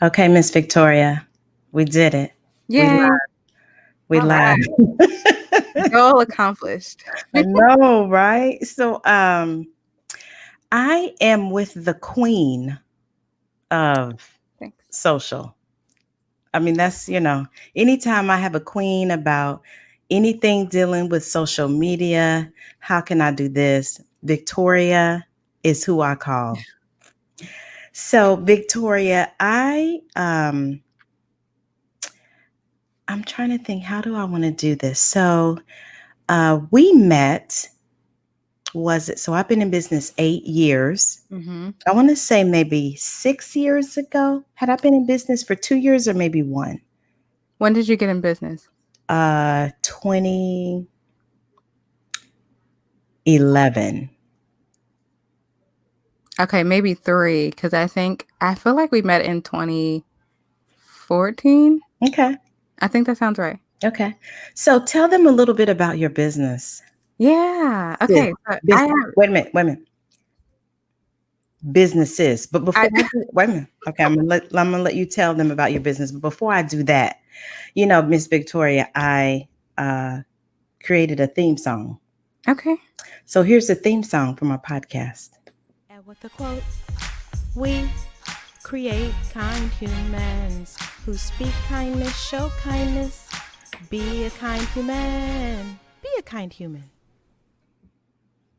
Okay, Miss Victoria, we did it. We Yay. live. We All right. live. Goal accomplished. I know, right? So, I am with the queen of Thanks. social. I mean, anytime I have a queen about anything dealing with social media, how can I do this? Victoria is who I call. So, Victoria, I'm trying to think, how do I want to do this? So, we met, was it? So I've been in business 8 years. Mm-hmm. I want to say maybe 6 years ago. Had I been in business for 2 years or maybe one? When did you get in business? 2011. Okay, maybe 3, because I feel like we met in 2014. Okay. I think that sounds right. Okay. So tell them a little bit about your business. Yeah. Sis, Okay. So I business. have. Wait a minute. Wait a minute. Businesses. But I before I do, wait a minute. Okay, I'm gonna let you tell them about your business. But before I do that, Miss Victoria, I created a theme song. okay. So here's the theme song from our podcast. And with the quote, we create kind humans who speak kindness, show kindness. Be a kind human. Be a kind human.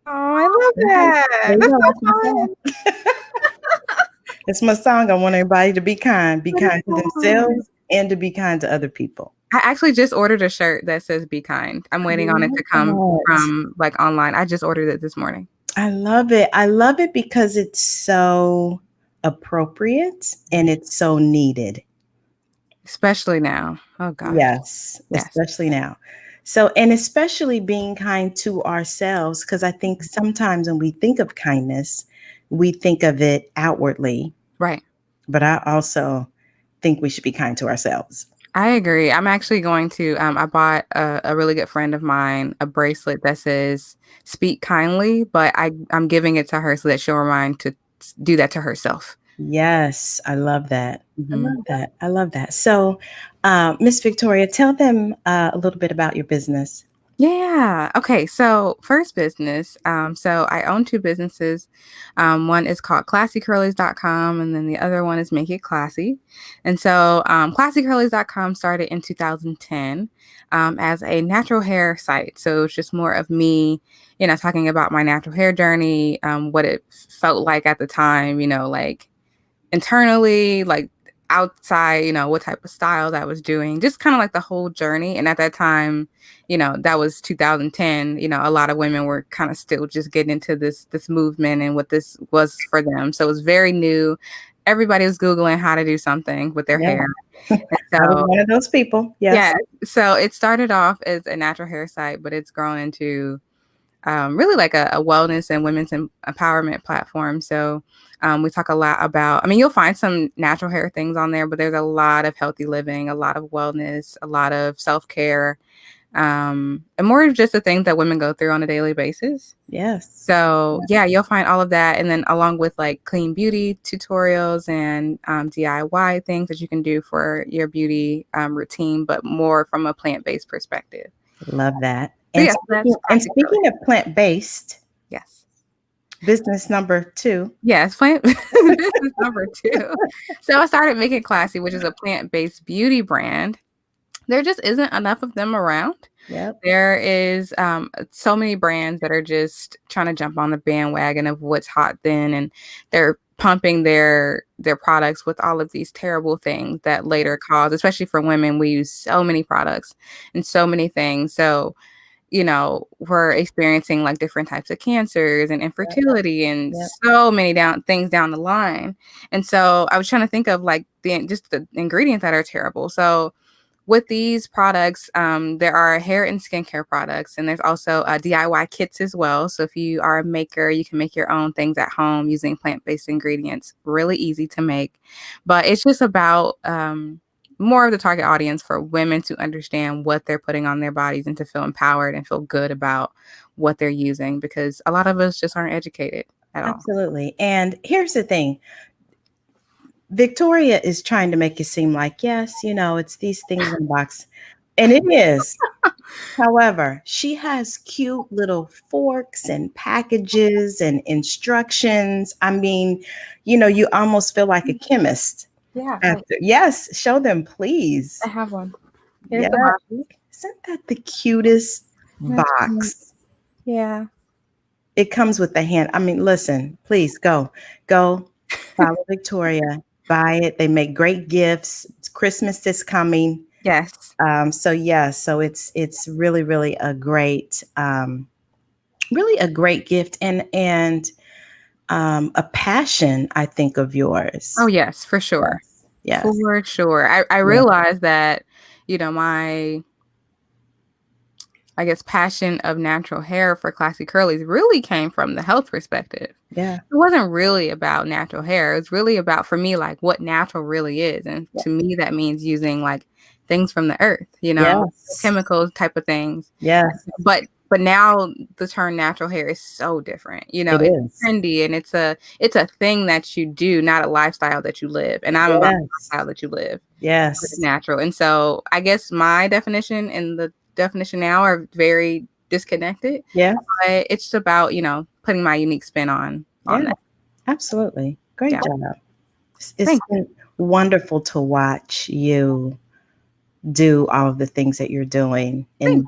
Oh, I love There that. you That's go. so That's my fun. song. It's my song. I want everybody to be kind That is to so fun. themselves, and to be kind to other people. I actually just ordered a shirt that says "Be kind." I'm waiting on it to come What? from like online. I just ordered it this morning. I love it. I love it because it's so appropriate and it's so needed. Especially now. Oh gosh. Yes, Yes. especially now. So, and especially being kind to ourselves, because I think sometimes when we think of kindness, we think of it outwardly, Right. but I also think we should be kind to ourselves. I agree. I'm actually going to I bought a really good friend of mine a bracelet that says "Speak kindly," but I'm giving it to her so that she'll remind to do that to herself. Yes, I love that. I Mhm. love that. I love that. So, Miss Victoria, tell them a little bit about your business. Yeah. Okay. So first business. So I own 2 businesses. One is called classycurlies.com and then the other one is Make It Classy. And so classycurlies.com started in 2010 as a natural hair site. So it's just more of me, talking about my natural hair journey, what it felt like at the time, like internally, like outside, what type of styles I was doing, just kind of like the whole journey. And at that time, that was 2010, a lot of women were kind of still just getting into this movement and what this was for them. So it was very new. Everybody was Googling how to do something with their Yeah, hair. And I was so one of those people. Yes. yeah, so it started off as a natural hair site, but it's grown into really like a wellness and women's empowerment platform. So we talk a lot about, I mean, you'll find some natural hair things on there, but there's a lot of healthy living, a lot of wellness, a lot of self-care, and more of just the things that women go through on a daily basis. Yes. So yeah, you'll find all of that. And then along with like clean beauty tutorials and DIY things that you can do for your beauty routine, but more from a plant-based perspective. Love that. So And yeah, speaking, that's and classic curly. speaking of plant-based, Yes. business number 2. Yes, plant business number 2. So I started Make It Classy, which is a plant-based beauty brand. There just isn't enough of them around. Yep. There is so many brands that are just trying to jump on the bandwagon of what's hot then, and they're pumping their products with all of these terrible things that later cause, especially for women, we use so many products and so many things. So we're experiencing like different types of cancers and infertility and Yep. so many things down the line. And so I was trying to think of like just the ingredients that are terrible. So with these products, there are hair and skincare products, and there's also DIY kits as well. So if you are a maker, you can make your own things at home using plant-based ingredients. Really easy to make, but it's just about more of the target audience for women to understand what they're putting on their bodies and to feel empowered and feel good about what they're using, because a lot of us just aren't educated at all. Absolutely. And here's the thing. Victoria is trying to make it seem like, yes, it's these things in the box. And it is. However, she has cute little forks and packages and instructions. I mean, you almost feel like a chemist. Yeah. Yes, show them, please. I have one. Here's Yeah. the box. Isn't that the cutest That's cute. box? Yeah. It comes with the hand. I mean, listen, please go follow Victoria, buy it. They make great gifts. Christmas is coming. Yes. So yeah, so it's really, really a great, really a great gift and a passion, I think, of yours. Oh, yes, for sure. Yes. For sure. I realized that, my, I guess, passion of natural hair for classy curlies really came from the health perspective. Yeah. It wasn't really about natural hair. It was really about, for me, like what natural really is. And to me, that means using like things from the earth, Yes. chemicals type of things. Yes. But now the term natural hair is so different. It It's is. trendy and it's a thing that you do, not a lifestyle that you live. And I'm about the lifestyle that you live. Yes. It's natural. And so I guess my definition and the definition now are very disconnected. Yeah. But it's about, putting my unique spin on that. Absolutely. Great Yeah. job. It's been wonderful to watch you do all of the things that you're doing. And,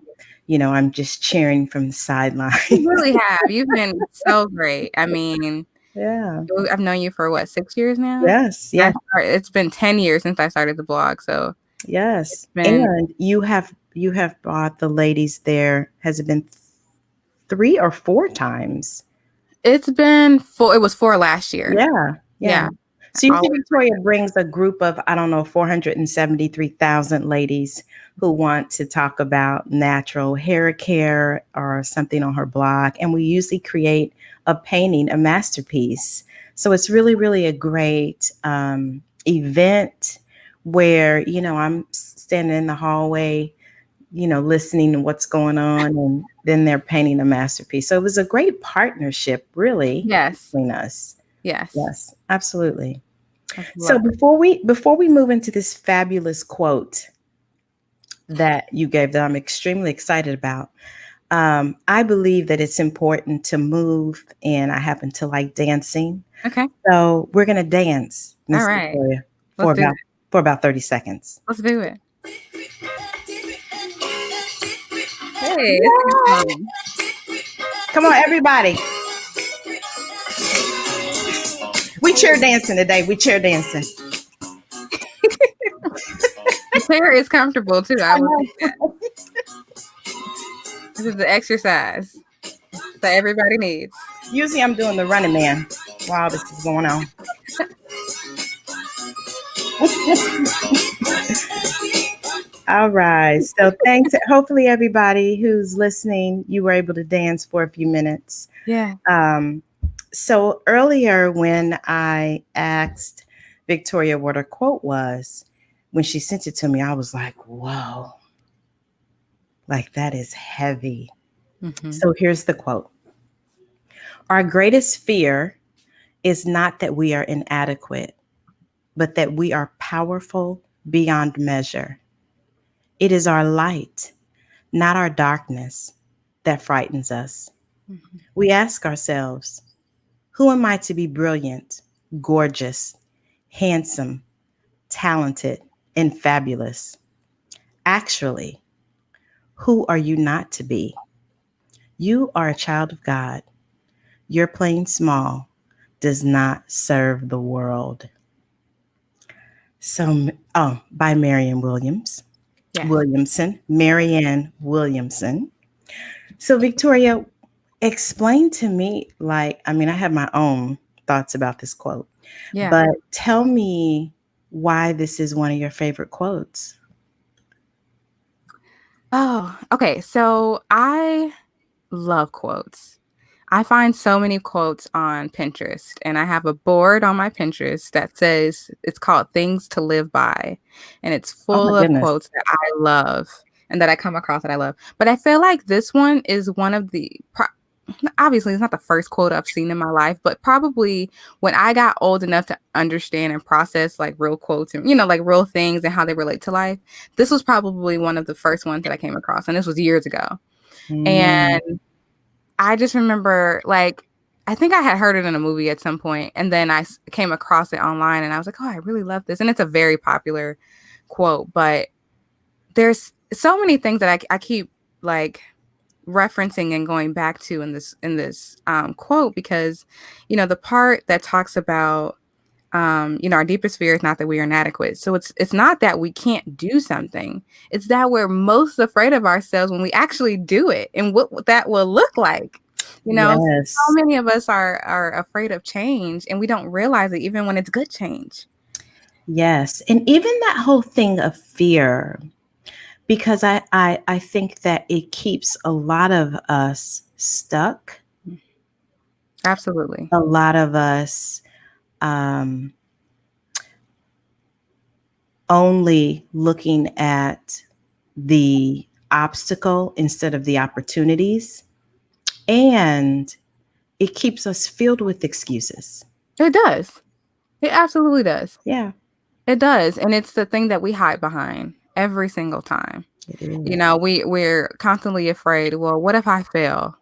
I'm just cheering from the sideline. You really have. You've been so great. I mean, Yeah. I've known you for 6 years now? Yes. Yes. It's been 10 years since I started the blog. So yes. And you have brought the ladies there. Has it been 3 or 4 times? It's been 4. It was 4 last year. Yeah. So you see, Victoria brings a group of, 473,000 ladies who want to talk about natural hair care or something on her blog. And we usually create a painting, a masterpiece. So it's really, really a great event where, I'm standing in the hallway, listening to what's going on, and then they're painting a masterpiece. So it was a great partnership, really, between us. Yes, absolutely. So before we move into this fabulous quote that you gave that I'm extremely excited about, I believe that it's important to move, and I happen to like dancing. Okay. So we're gonna dance, Miss Victoria, for about 30 seconds. Let's do it. Hey, come on, everybody. We cheer dancing today. We cheer dancing. The chair is comfortable too. I will say that. This is the exercise that everybody needs. Usually I'm doing the running man while this is going on. All right. So thanks. Hopefully everybody who's listening, you were able to dance for a few minutes. Yeah. So earlier when I asked Victoria what her quote was, when she sent it to me, I was like, whoa, like that is heavy. Mm-hmm. So here's the quote. Our greatest fear is not that we are inadequate, but that we are powerful beyond measure. It is our light, not our darkness, that frightens us. Mm-hmm. We ask ourselves, who am I to be brilliant, gorgeous, handsome, talented, and fabulous? Actually, who are you not to be? You are a child of God. Your playing small does not serve the world. So, by Marianne Williams. Yes. Marianne Williamson. So, Victoria, explain to me, I have my own thoughts about this quote. Yeah. But tell me why this is one of your favorite quotes. Oh, okay. So I love quotes. I find so many quotes on Pinterest, and I have a board on my Pinterest that says it's called Things to Live By, and it's full of quotes that I love and that I come across that I love. But I feel like this one is one of the obviously it's not the first quote I've seen in my life, but probably when I got old enough to understand and process like real quotes and, like real things and how they relate to life, this was probably one of the first ones that I came across. And this was years ago. Mm, And I just remember, like, I think I had heard it in a movie at some point, and then I came across it online, and I was like, oh, I really love this. And it's a very popular quote, but there's so many things that I keep like referencing and going back to in this quote, because the part that talks about our deepest fear is not that we are inadequate. So it's not that we can't do something. It's that we're most afraid of ourselves when we actually do it and what that will look like. So yes. many of us are afraid of change, and we don't realize it even when it's good change. Yes. And even that whole thing of fear, because I think that it keeps a lot of us stuck. Absolutely. A lot of us um, only looking at the obstacle instead of the opportunities. And it keeps us filled with excuses. It does. It absolutely does. Yeah, It does. And it's the thing that we hide behind every single time. it is. We're constantly afraid, well, what if I fail?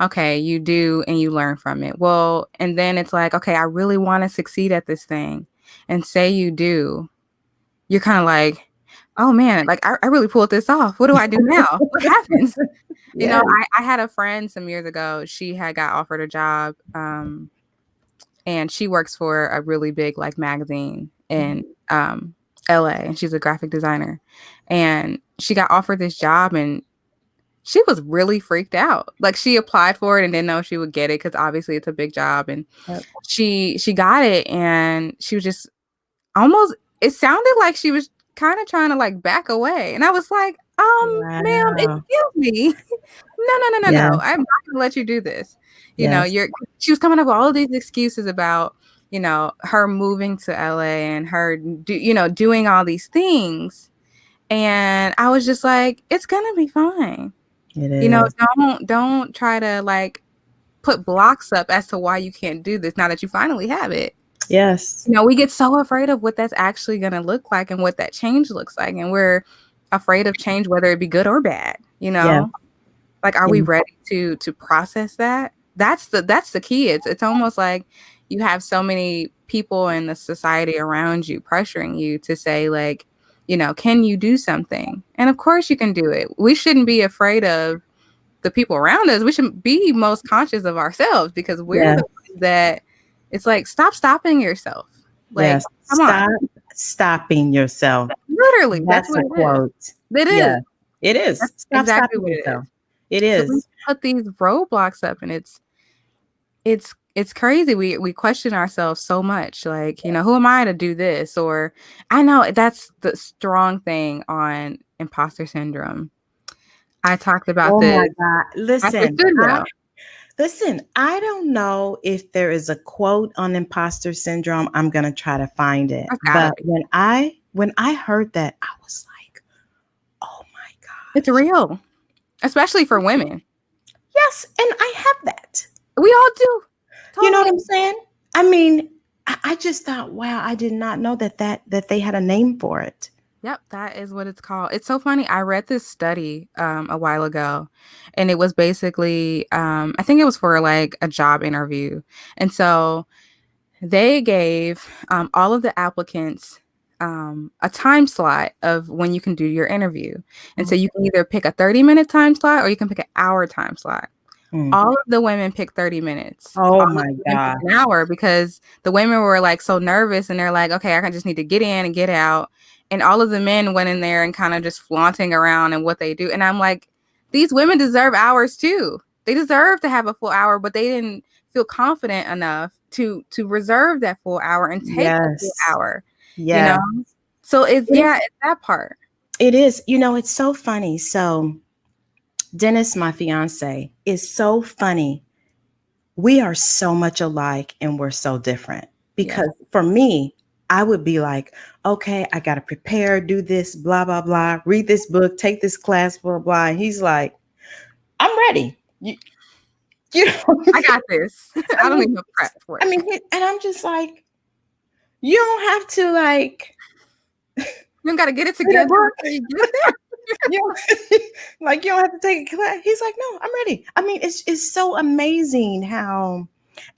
Okay, you do, and you learn from it. Well, and then it's like, okay, I really want to succeed at this thing. And say you do, you're kind of like, oh man, like I really pulled this off. What do I do now? What happens? Yeah. I had a friend some years ago. She had got offered a job, and she works for a really big like magazine in LA, and she's a graphic designer. And she got offered this job, and she was really freaked out. Like, she applied for it and didn't know she would get it because obviously it's a big job. And Yep. she got it, and she was just almost, it sounded like she was kind of trying to like back away. And I was like, ma'am, Wow. excuse me. No. Yes. I'm not gonna let you do this. Yes. She was coming up with all of these excuses about, her moving to LA and her doing all these things. And I was just like, it's gonna be fine. It is. Don't try to like put blocks up as to why you can't do this now that you finally have it. Yes. We get so afraid of what that's actually going to look like and what that change looks like. And we're afraid of change, whether it be good or bad, Yeah. like, are we Yeah. ready to process that? That's the key. It's almost like you have so many people in the society around you pressuring you to say like, can you do something? And of course you can do it. We shouldn't be afraid of the people around us. We should be most conscious of ourselves, because we're Yes. the ones that it's like, stop stopping yourself. Like, Yes. come on. Stop stopping yourself. Literally, that's That's what a it is. quote. It Yeah, is. it is. That's Stop exactly stopping what it is. yourself. It So we is. put these roadblocks up, and it's crazy. We question ourselves so much. Like, who am I to do this? Or I know that's the strong thing on imposter syndrome. I talked about Oh this my God. at the studio. Listen, I don't know if there is a quote on imposter syndrome. I'm gonna try to find it. That's gotta But be. when I heard that, I was like, oh my It's gosh. real, especially for women. Yes, and I have that. We all do. You know what Totally. I'm saying? I mean, I just thought, wow, I did not know that they had a name for it. Yep, that is what it's called. It's so funny. I read this study a while ago, and it was basically, I think it was for like a job interview. And so they gave all of the applicants a time slot of when you can do your interview. And so you can either pick a 30-minute time slot or you can pick an hour time slot. Mm. All of the women picked 30 minutes. Oh All of my the men God. picked an hour, because the women were like so nervous, and they're like, okay, I can just need to get in and get out. And all of the men went in there and kind of just flaunting around and what they do. And I'm like, these women deserve hours too. They deserve to have a full hour, but they didn't feel confident enough to reserve that full hour and take the full Yes. hour. Yeah. So it's It- it's that part. It is. It's so funny. So Dennis, my fiance, is so funny. We are so much alike and we're so different. Because for me, I would be like, okay, I got to prepare, do this, blah, blah, blah, read this book, take this class, blah, blah. And he's like, I'm ready. You know, I got this. I don't mean, need no prep for I it. mean, and I'm just like, you don't have to like You don't got to get it read a together book. before you get there. You don't, like you don't have to take a class. He's like, no, I'm ready. I mean, it's so amazing how,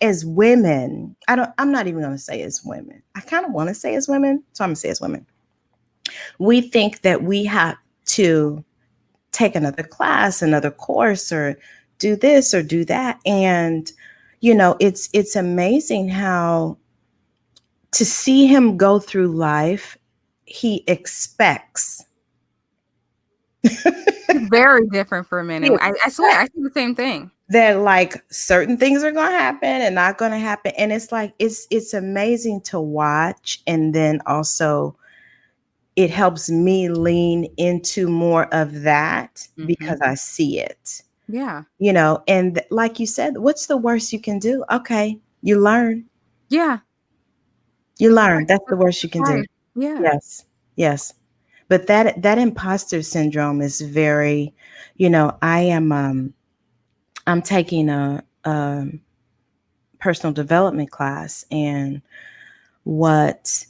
as women, I'm not even gonna say as women. I kind of want to say as women, so I'm gonna say as women. We think that we have to take another class, another course, or do this or do that. And it's amazing how to see him go through life, he expects. It's very different for men. He And I swear, I expects see the same thing. that like certain things are going to happen and not going to happen, and it's like it's amazing to watch. And then also it helps me lean into more of that Mm-hmm. because I see it. Yeah. And like you said, what's the worst you can do? Okay, you learn. Yeah. You It's learn. That's the worst you can do. life. Yeah. Yes. Yes. But that imposter syndrome is very, I'm taking a personal development class, and what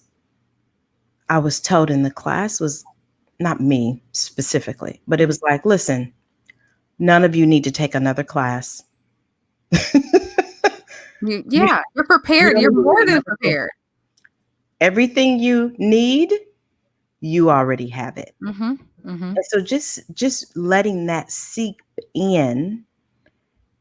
I was told in the class was, not me specifically, but it was like, listen, none of you need to take another class. You Yeah. You're you prepared. don't You're need to more take than another course. prepared. Everything you need, you already have it. Mm-hmm. Mm-hmm. And so just letting that seep in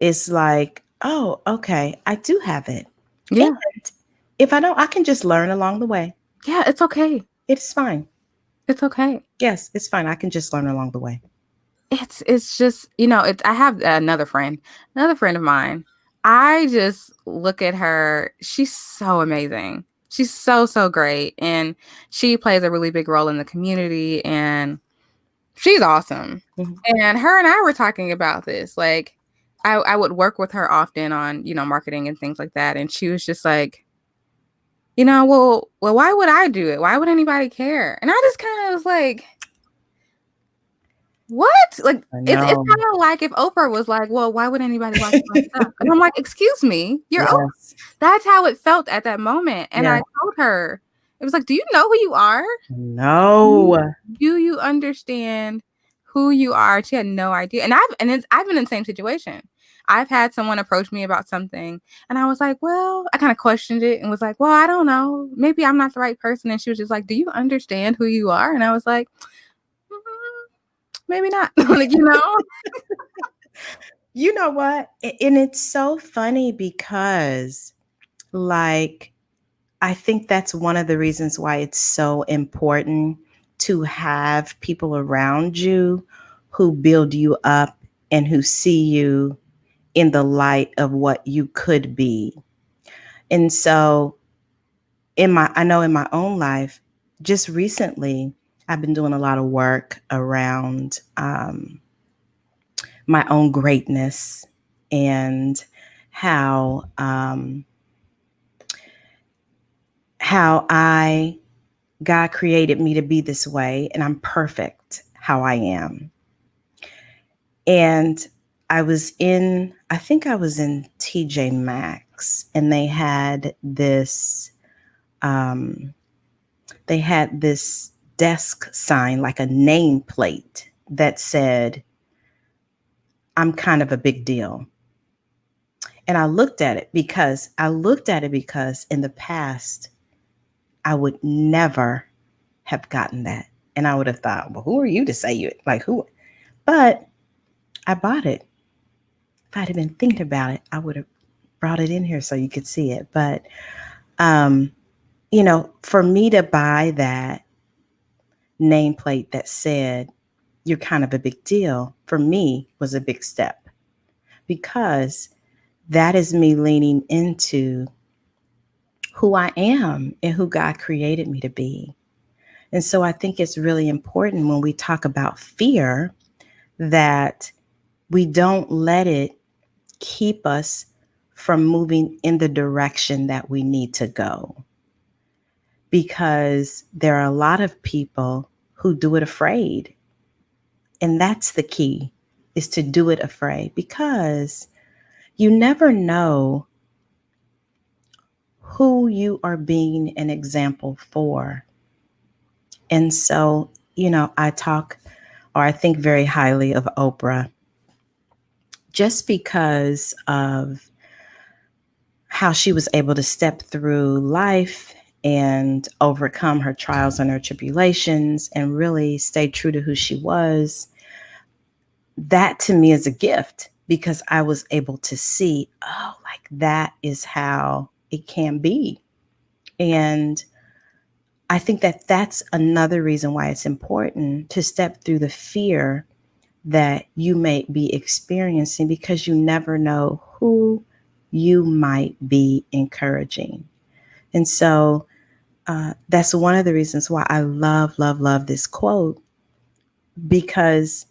is like, oh, okay, I do have it. Yeah. And if I don't, I can just learn along the way. Yeah. It's okay. It's fine. It's okay. Yes, it's fine. I can just learn along the way. It's just, it's I have another friend of mine. I just look at her. She's so amazing. She's so great. And she plays a really big role in the community, and she's awesome. Mhm. And her and I were talking about this. Like I would work with her often on, marketing and things like that. And she was just like, well, why would I do it? Why would anybody care? And I just kind of was like, what? Like, I it's know. kind of like if Oprah was like, well, why would anybody watch my stuff? And I'm like, excuse me, you're Oprah. Yes. That's how it felt at that moment. And Yeah. I told her, it was like, do you know who you are? No. Do you understand who you are? She had no idea. And I've been in the same situation. I've had someone approach me about something, and I was like, well, I kind of questioned it and was like, well, I don't know. Maybe I'm not the right person. And she was just like, do you understand who you are? And I was like, maybe not. Like, You know what? And it's so funny because, like, I think that's one of the reasons why it's so important to have people around you who build you up and who see you in the light of what you could be. And so I know in my own life, just recently, I've been doing a lot of work around my own greatness and how God created me to be this way, and I'm perfect how I am. And I think I was in TJ Maxx, and um, they had this desk sign, like a nameplate that said, I'm kind of a big deal. And I looked at it because in the past, I would never have gotten that. And I would have thought, well, who are you to say you like who? But I bought it. If I'd have been thinking about it, I would have brought it in here so you could see it. But for me to buy that nameplate that said, you're kind of a big deal, for me was a big step, because that is me leaning into who I am and who God created me to be. And so I think it's really important when we talk about fear that we don't let it keep us from moving in the direction that we need to go. Because there are a lot of people who do it afraid. And that's the key, is to do it afraid. Because, you never know who you are being an example for. And so, I talk or I think very highly of Oprah just because of how she was able to step through life and overcome her trials and her tribulations and really stay true to who she was. That to me is a gift because I was able to see, oh, like that is how it can be. And I think that that's another reason why it's important to step through the fear that you may be experiencing because you never know who you might be encouraging. And so that's one of the reasons why I love, love, love this quote because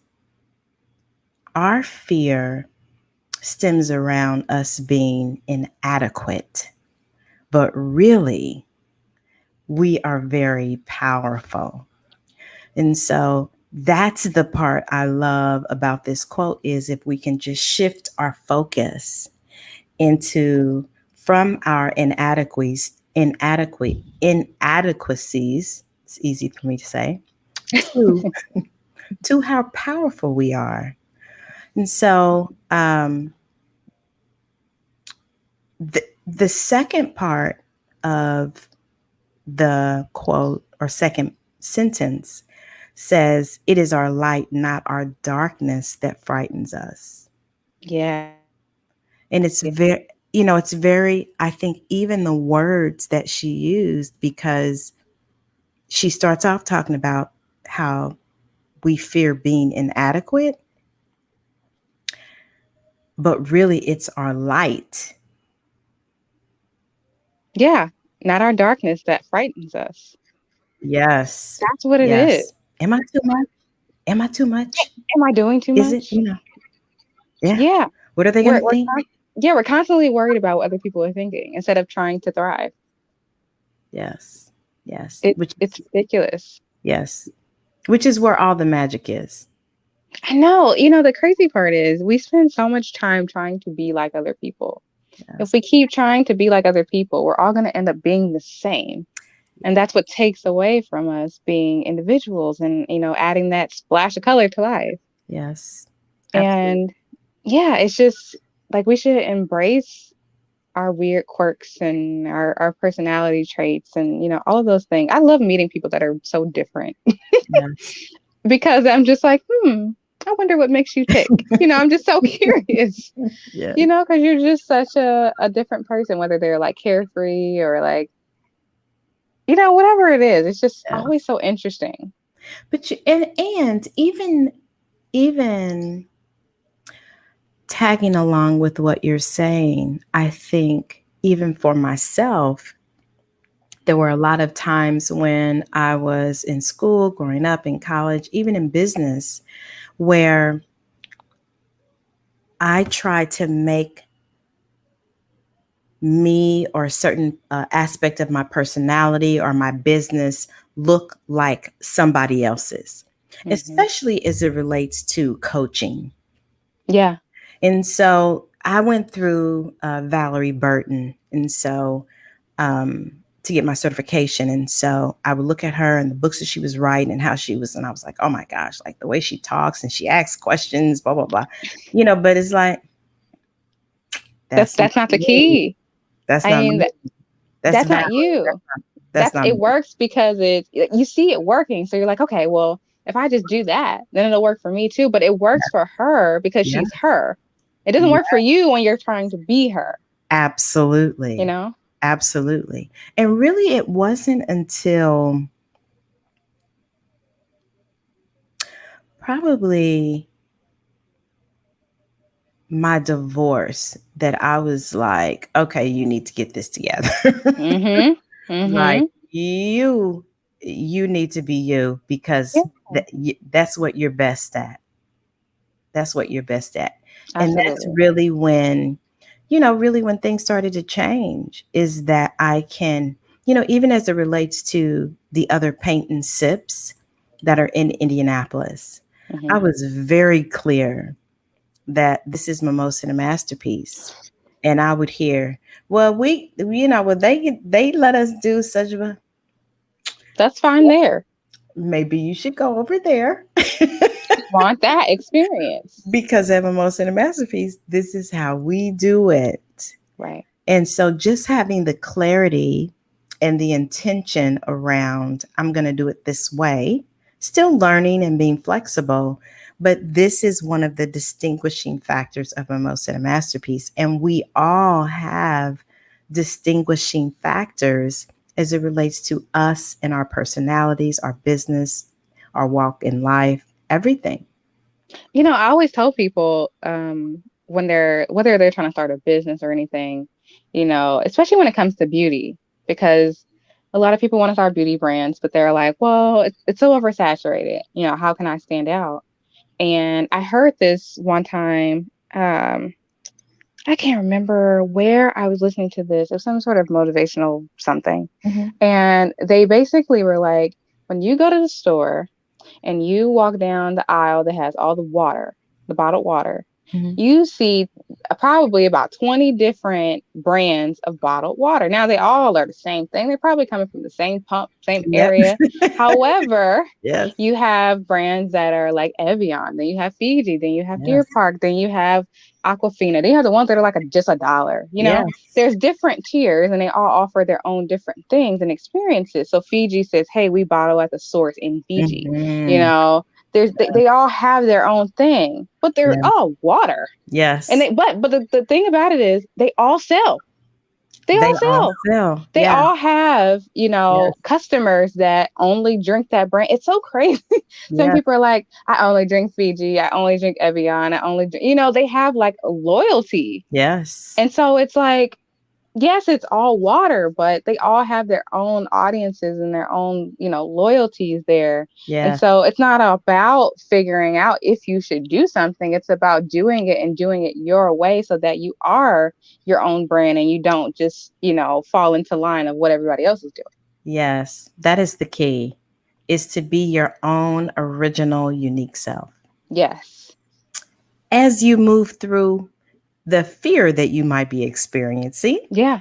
our fear stems around us being inadequate, but really, we are very powerful. And so that's the part I love about this quote is if we can just shift our focus into from our inadequacies, it's easy for me to say, to to how powerful we are. And so the second part of the quote or second sentence says, "It is our light, not our darkness, that frightens us." Yeah. And it's very, I think, even the words that she used, because she starts off talking about how we fear being inadequate, but really it's our light. Yeah. Not our darkness that frightens us. Yes. That's what it is. Yes. Am I too much? Am I too much? Am I doing too Is it, much? yeah. Yeah. What are they going We're to we're think? yeah, we're constantly worried about what other people are thinking instead of trying to thrive. Yes. Yes. It's ridiculous. Yes. Which is where all the magic is. I know. The crazy part is we spend so much time trying to be like other people. If Yes. we keep trying to be like other people, we're all going to end up being the same. And Yeah. that's what takes away from us being individuals and, adding that splash of color to life. Yes. Absolutely. And yeah, it's just like we should embrace our weird quirks and our personality traits and, all of those things. I love meeting people that are so different Yes. because I'm just like, I wonder what makes you tick. I'm just so curious, Yes. because you're just such a different person, whether they're like carefree or like, whatever it is. It's just always Yes. so interesting. But and even tagging along with what you're saying, I think even for myself, there were a lot of times when I was in school, growing up, in college, even in business, where I tried to make me or a certain aspect of my personality or my business look like somebody else's, Hmm. especially as it relates to coaching. Yeah. And so I went through Valerie Burton. And so to get my certification. And so I would look at her and the books that she was writing and how she was, and I was like, oh my gosh, like the way she talks and she asks questions, blah, blah, blah. But it's like, That's that's not that's not the me. key. That's I not mean, me. That's that's Valerie. not you. That's not It me. works because you see it working. So you're like, okay, well, if I just do that, then it'll work for me too. But it works for her because Yeah. she's her. It doesn't Yeah. work for you when you're trying to be her, you Absolutely. know? Absolutely. And really, it wasn't until probably my divorce that I was like, okay, you need to get this together. Mm-hmm. Like Mm-hmm. you need to be you Yeah, because that's what you're best at. That's what you're best at. And that's absolutely. really when, really when things started to change is that I can, even as it relates to the other paint and sips that are in Indianapolis, I Mm-hmm. was very clear that this is Mimosa and a masterpiece. And I would hear, well, they let us do such a, That's fine there. maybe you should go over there. We want that experience. Because at Mimosa and a masterpiece, this is how we do it. Right. And so just having the clarity and the intention around, I'm going to do it this way, still learning and being flexible. But this is one of the distinguishing factors of Mimosa and a masterpiece. And we all have distinguishing factors as it relates to us and our personalities, our business, our walk in life, everything. I always tell people when whether they're trying to start a business or anything, especially when it comes to beauty, because a lot of people want to start beauty brands, but they're like, well, it's so oversaturated. How can I stand out? And I heard this one time. I can't remember where I was listening to this. It was some sort of motivational something. Mm-hmm. And they basically were like, when you go to the store and you walk down the aisle that has all the water, the bottled water, Mm-hmm. you see probably about 20 different brands of bottled water. Now, they all are the same thing. They're probably coming from the same pump, same Yep. area. However, Yes. you have brands that are like Evian, then you have Fiji, then you have Deer Yes. Park, then you have Aquafina. Then you have the ones that are like just $1. Yes. There's different tiers and they all offer their own different things and experiences. So Fiji says, hey, we bottle at the source in Fiji. Mm-hmm. They all have their own thing, but they're Yes. all water. Yes. And but the thing about it is they all sell. They They all all sell. sell. They Yeah. all have, Yes. customers that only drink that brand. It's so crazy. Some Yes. people are like, I only drink Fiji. I only drink Evian. I only drink, they have like a loyalty. Yes. And so it's like, yes, it's all water, but they all have their own audiences and their own, loyalties there. And Yes. so it's not about figuring out if you should do something. It's about doing it and doing it your way so that you are your own brand and you don't just, fall into line of what everybody else is doing. Yes. That is the key, is to be your own original, unique self. Yes. As you move through the fear that you might be experiencing. Yeah.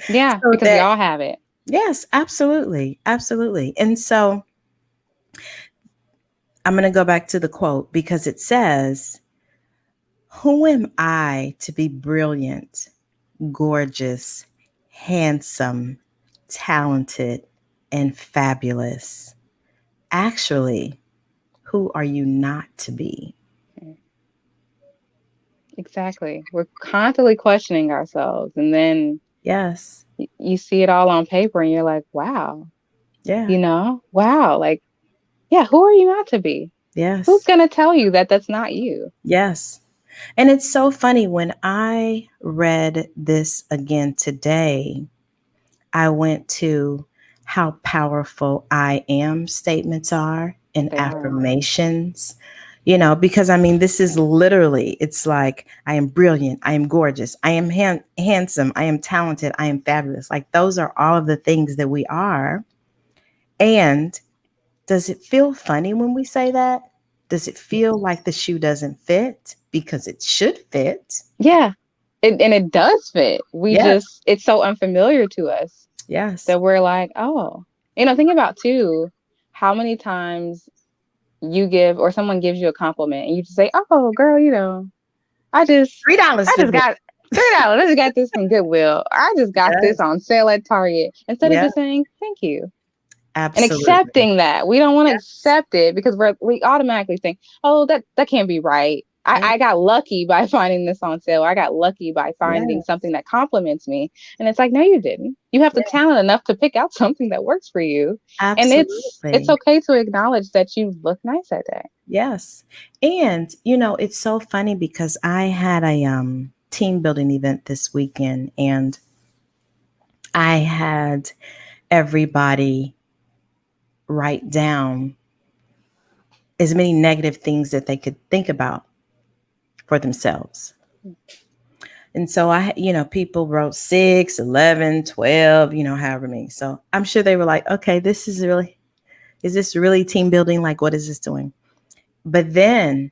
Yeah. So Because we all have it. Yes, absolutely. Absolutely. And so I'm going to go back to the quote because it says, who am I to be brilliant, gorgeous, handsome, talented, and fabulous? Actually, who are you not to be? Exactly. We're constantly questioning ourselves. And then Yes. you see it all on paper and you're like, wow, Yeah. wow. Like, yeah, who are you not to be? Yes. Who's going to tell you that that's not you? Yes. And it's so funny, when I read this again today, I went to how powerful I am statements are and They are. affirmations, because this is literally, it's like, I am brilliant, I am gorgeous, I am handsome, I am talented, I am fabulous. Like, those are all of the things that we are. And does it feel funny when we say that? Does it feel like the shoe doesn't fit? Because it should fit. Yeah. And it does fit. Yes. It's so unfamiliar to us Yes. that we're like, oh, think about too, how many times you give or someone gives you a compliment and you just say, oh, girl, I just $3 got $3. I just got this from Goodwill. I just got Yes. this on sale at Target. Instead of Yes. just saying thank you. Absolutely. And accepting that. We don't want to Yes. accept it because we automatically think, oh, that can't be right. I got lucky by finding this on sale. I got lucky by finding Yes. something that compliments me. And it's like, no, you didn't. You have the Yes. talent enough to pick out something that works for you. Absolutely. And it's okay to acknowledge that you look nice that day. Yes. And, it's so funny because I had a team building event this weekend, and I had everybody write down as many negative things that they could think about for themselves. And so people wrote 6, 11, 12, however many. So I'm sure they were like, okay, is this really team building? Like, what is this doing? But then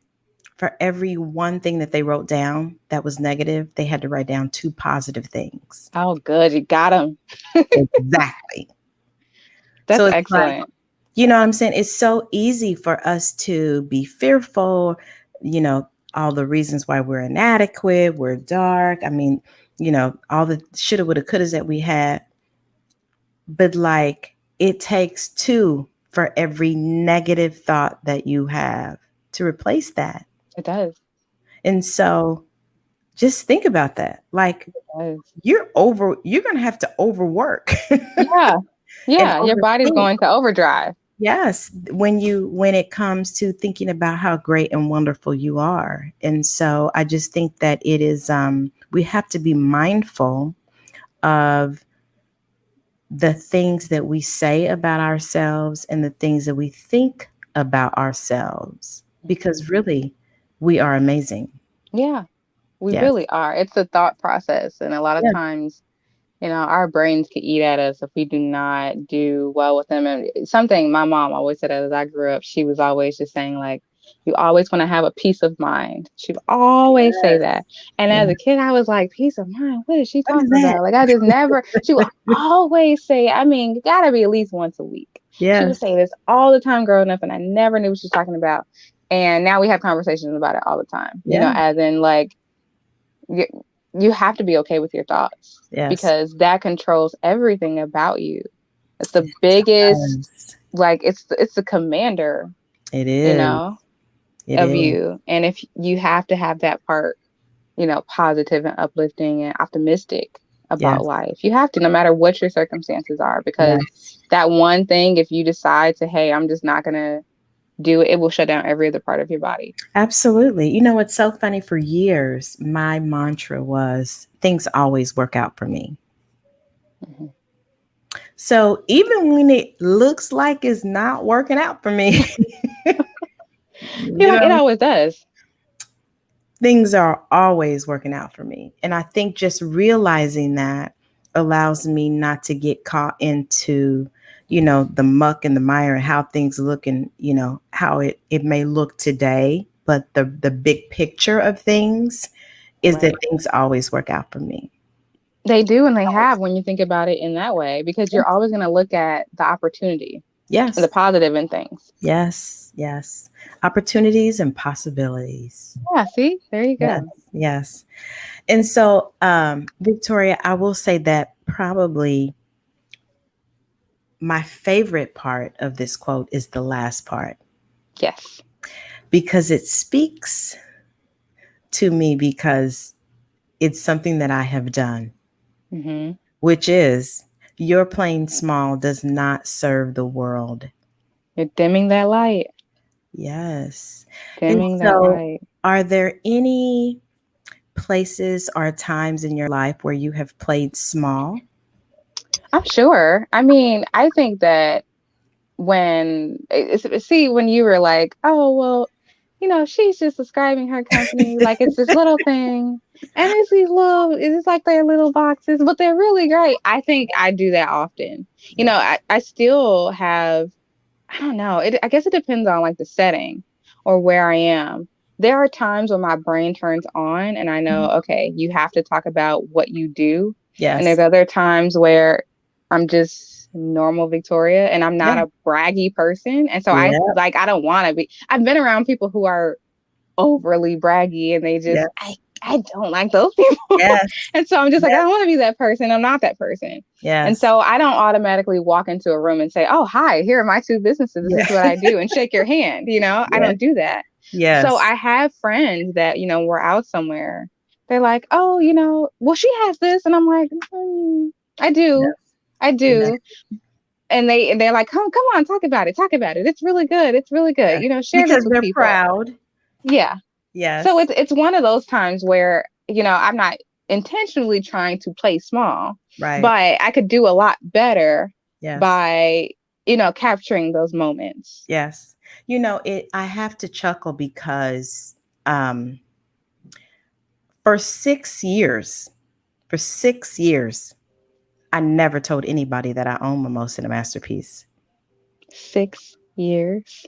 for every one thing that they wrote down that was negative, they had to write down 2 positive things. Oh, good. You got them. Exactly. So That's it's like, excellent. you know what I'm saying? It's so easy for us to be fearful, you know, all the reasons why we're inadequate, we're dark. I mean, you know, all the shoulda, woulda, couldas that we had. But like, it takes 2 for every negative thought that you have to replace that. It does. And so just think about that. Like, It does. you're going to have to overwork Yeah. and Yeah. Your body's overthink. going to overdrive. Yes, when it comes to thinking about how great and wonderful you are. And so I just think that it is we have to be mindful of the things that we say about ourselves and the things that we think about ourselves, because really we are amazing. Yeah. We Yes. really are. It's a thought process. And a lot of Yes. times, our brains could eat at us if we do not do well with them. And something my mom always said as I grew up, she was always just saying, like, you always want to have a peace of mind. She would always say Yes. that. And Yeah. as a kid, I was like, peace of mind? What is she What is talking that? about? Like, I just never, she would always say, I mean, it gotta be at least once a week. She would Yes. say this all the time growing up, and I never knew what she was talking about. And now we have conversations about it all the time, Yeah. as in, like, you, you have to be okay with your thoughts Yes. because that controls everything about you. It's the biggest, Yes. like it's the commander, It you is. know, It of is. you. And if you have to have that part, positive and uplifting and optimistic about Yes. life. You have to, no matter what your circumstances are, because Yes. that one thing, if you decide to, hey, I'm just not gonna do it, it will shut down every other part of your body. Absolutely. You know, what's so funny, for years, my mantra was things always work out for me. Mm-hmm. So even when it looks like it's not working out for me, you It know, always does. things are always working out for me. And I think just realizing that allows me not to get caught into, the muck and the mire and how things look, and, how it may look today. But the big picture of things is that Right. things always work out for me. They do, and they Always. have when you think about it in that way, because you're Yes. always going to look at the opportunity and the Yes. positive in things. Yes. Yes. Opportunities and possibilities. Yeah, see, there you Yes. go. Yes. And so, Victoria, I will say that probably my favorite part of this quote is the last part, Yes. because it speaks to me, because it's something that I have done, Hmm. which is, your playing small does not serve the world. You're dimming that light, Yes. And dimming that so, light. are there any places or times in your life where you have played small? I'm sure. I mean, I think that when you were like, oh, well, she's just describing her company like it's this little thing. And it's like they're little boxes, but they're really great. I think I do that often. Yeah. I still have, I don't know. I guess it depends on like the setting or where I am. There are times when my brain turns on and I know, Mhm. okay, you have to talk about what you do. And there's Yes. other times where I'm just normal Victoria and I'm Yeah. not a braggy person. And so Yeah. I don't want to be. I've been around people who are overly braggy and Yes. I don't like those people. Yes. And so I'm just like, I Yes. don't want to be that person. I'm not that person. And Yes. so I don't automatically walk into a room and say, oh, hi, here are my two businesses. This Yeah. is what I do, and shake your hand. I Yes. don't do that. So Yes. I have friends that, we're out somewhere. They're like, oh, well, she has this. And I'm like, I do. Yes. I Yes. do. And they're like, come on, talk about it. Talk about it. It's really good. It's really good. Yes. Share this Because with they're people. proud. Yeah. So Yes. it's one of those times where, I'm not intentionally trying to play small, Right. but I could do a lot better Yes. by, capturing those moments. Yes. I have to chuckle because um for 6 years, for 6 years, I never told anybody that I own Mimosa and a Masterpiece. 6 years.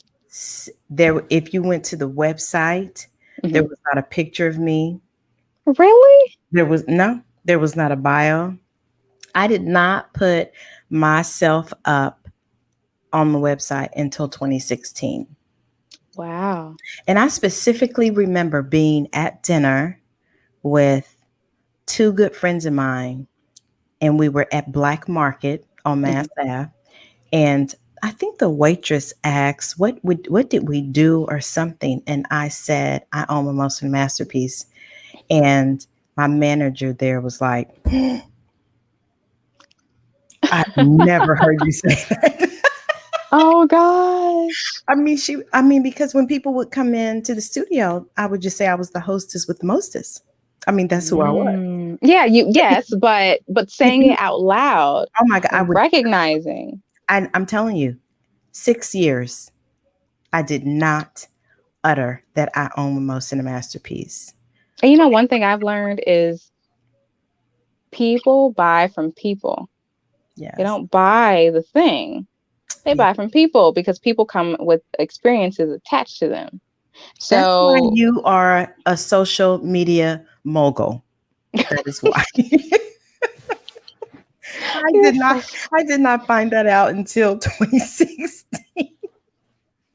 There, if you went to the website, There was not a picture of me. Really? There was not a bio. I did not put myself up on the website until 2016. Wow. And I specifically remember being at dinner with two good friends of mine, and we were at Black Market on Mass Ave. And I think the waitress asked, what did we do or something? And I said, I own a Motion Masterpiece. And my manager there was like, I've never heard you say that. Oh gosh. I mean, because when people would come into the studio, I would just say I was the hostess with the mostest. I mean, that's who I was. Yeah, yes, but If saying you, it out loud oh my God, and recognizing. I'm telling you, 6 years, I did not utter that I own most in a masterpiece. And one thing I've learned is people buy from people. They Yes. don't buy the thing. They Yeah. buy from people because people come with experiences attached to them. That's why So you are a social media mogul. That is why. I you're did so not I did not find that out until 2016.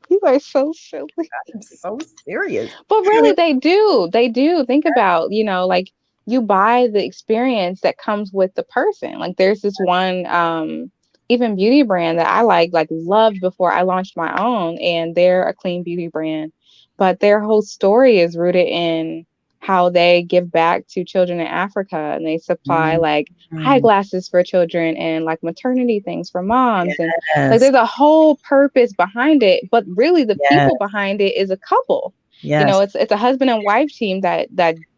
you are so silly. I'm so serious. But really, they do. They do. Think about, like you buy the experience that comes with the person. Like there's this one even beauty brand that I like loved before I launched my own, and they're a clean beauty brand. But their whole story is rooted in how they give back to children in Africa, and they supply like Mhm. eyeglasses for children and like maternity things for moms, and like Yes. there's a whole purpose behind it, but really the Yes. people behind it is a couple. Yes. It's a husband and wife team that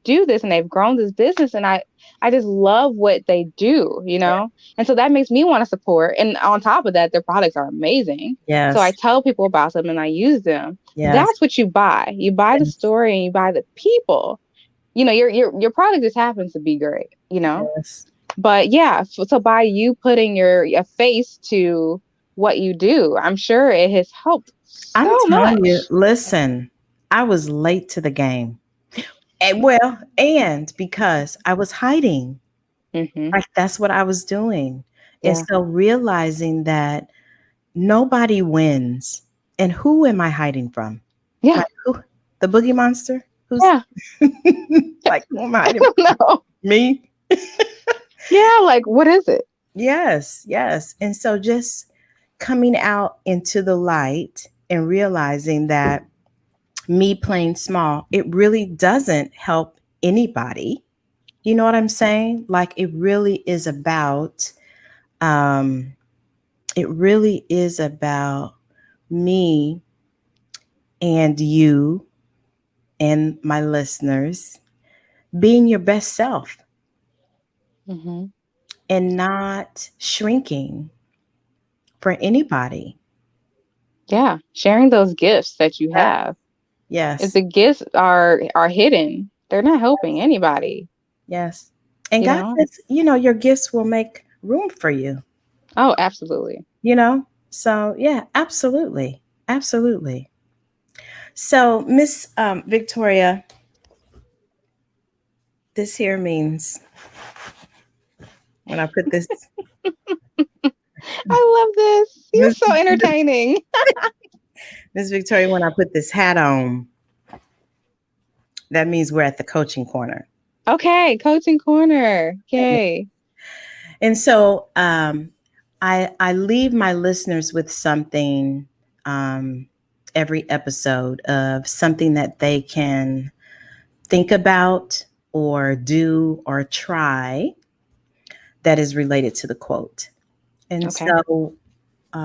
do this, and they've grown this business, and I just love what they do, and so that makes me want to support. And on top of that, their products are amazing, so I Yes. tell people about them and I use them. Yes. That's what you buy the Yes. story and you buy the people. Your product just happens to be great, Yes. but yeah, so by you putting your face to what you do, I'm sure it has helped I'm so telling you, much. listen, I was late to the game. And because I was hiding, Hmm. like that's what I was doing. And Yeah. so realizing that nobody wins. And who am I hiding from? Yeah. Like who? The boogie monster? Who's Yeah. like who am I I hiding don't from? know. Me? Yeah, like what is it? Yes, yes. And so just coming out into the light and realizing that me playing small, it really doesn't help anybody. You know what I'm saying? Like um it really is about me and you and my listeners being your best self Hmm. and not shrinking for anybody. Yeah, sharing those gifts that you Yes. have. If Yes. the gifts are hidden, they're not helping anybody, Yes. And you God know? says, your gifts will make room for you, Oh, absolutely. you know? So, yeah, absolutely. Absolutely. So, Miss Victoria, this here means when I put this, I love this. You're Miss so entertaining. Miss Victoria, when I put this hat on, that means we're at the coaching corner. Okay, coaching corner. Yay. And so I leave my listeners with something every episode of something that they can think about or do or try that is related to the quote. And Okay. so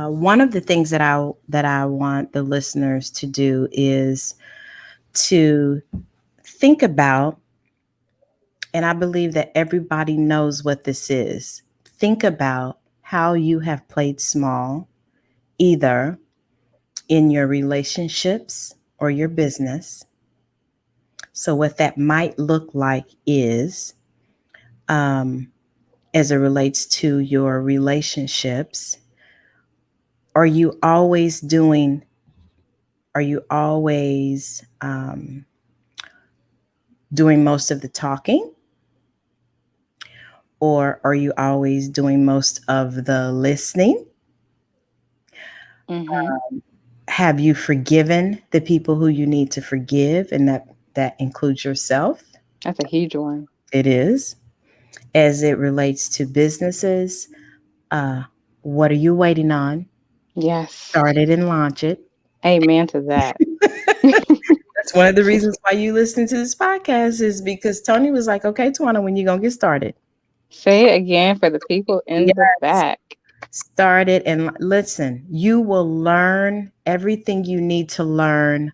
one of the things that I want the listeners to do is to think about, and I believe that everybody knows what this is. Think about how you have played small, either in your relationships or your business. So, what that might look like is, um, as it relates to your relationships, are you always doing, are you always doing most of the talking, or are you always doing most of the listening? Mm-hmm. Have you forgiven the people who you need to forgive, and that includes yourself? That's a huge one. It is. As it relates to businesses, uh, what are you waiting on? Yes. Start it and launch it. Amen to that. That's one of the reasons why you listen to this podcast, is because Tony was like, okay, Tawana, when you gonna get started? Say it again for the people in the Yes. back. Start it and listen. You will learn everything you need to learn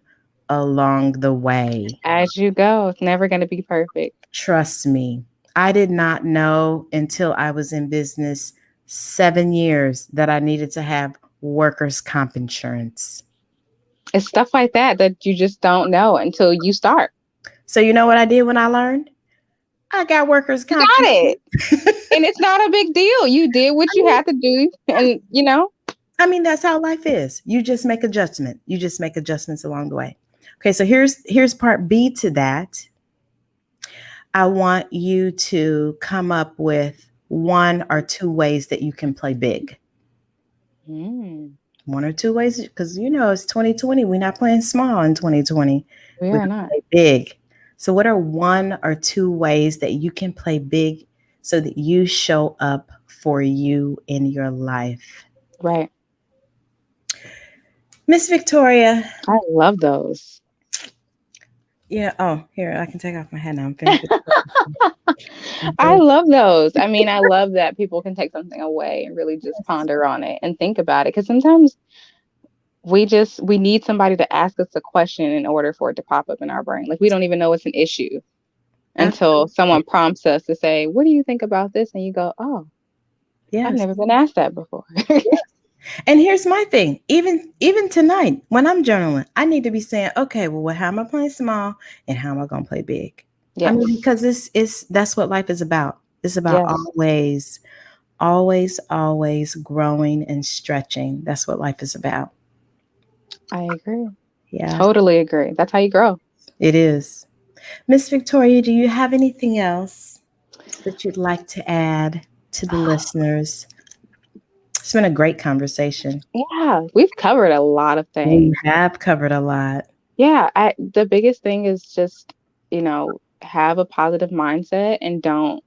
along the way. As you go, it's never going to be perfect. Trust me. I did not know until I was in business 7 years that I needed to have workers' comp insurance. It's stuff like that you just don't know until you start. So you know what I did when I learned? I got workers' You comp. got it. And it's not a big deal. You did what you had to do. And, I mean, that's how life is. You just make adjustment. You just make adjustments along the way. Okay, so here's part B to that. I want you to come up with 1 or 2 ways that you can play big. 1 or 2 ways, because it's 2020. We're not playing small in 2020. we We're are gonna not. play big. So what are 1 or 2 ways that you can play big so that you show up for you in your life? Right. Miss Victoria. I love those. Yeah. Oh, here, I can take off my hat now. I'm finished. I love those. I mean, I love that people can take something away and really just ponder on it and think about it. Because sometimes we need somebody to ask us a question in order for it to pop up in our brain. Like, we don't even know it's an issue until someone prompts us to say, what do you think about this? And you go, oh, I've never been asked that before. And here's my thing. Even tonight, when I'm journaling, I need to be saying, okay, well, how am I playing small and how am I going to play big? Yes. I mean, because that's what life is about. It's about always growing and stretching. That's what life is about. I agree. Yeah. Totally agree. That's how you grow. It is. Miss Victoria, do you have anything else that you'd like to add to the listeners? It's been a great conversation. Yeah, we've covered a lot of We things. have covered a lot. Yeah, the biggest thing is just, have a positive mindset and don't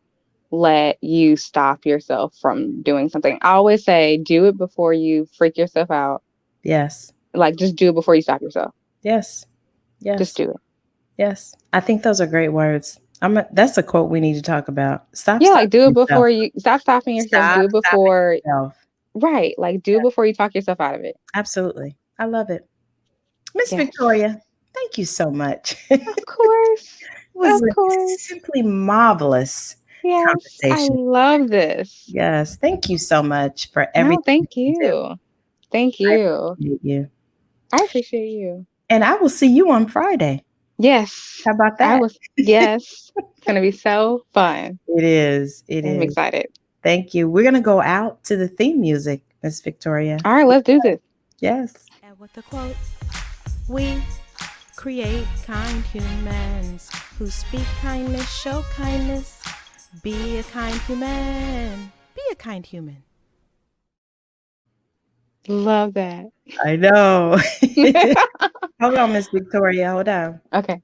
let you stop yourself from doing something. I always say, do it before you freak yourself out. Yes. Like, just do it before you stop yourself. Yes. Yes. Just do it. Yes. I think those are great words. That's a quote we need to talk about. Stop. Yeah, like, do it before you stop stopping yourself. Do it before. Yourself. Right. Like, do it before you talk yourself out of it. Absolutely. I love it. Miss Victoria, thank you so much. Of course. It was Of course. simply marvelous conversation. I love this. Yes. Thank you so much for everything. No, thank you. Thank you. I appreciate you. I appreciate you. And I will see you on Friday. Yes. How about that? Yes. It's going to be so fun. It is. I'm excited. Thank you. We're going to go out to the theme music, Miss Victoria. All right, let's do this. Yes. And with the quote, we create kind humans who speak kindness, show kindness. Be a kind human. Be a kind human. Love that. I know. Hold on, Miss Victoria. Hold on. Okay.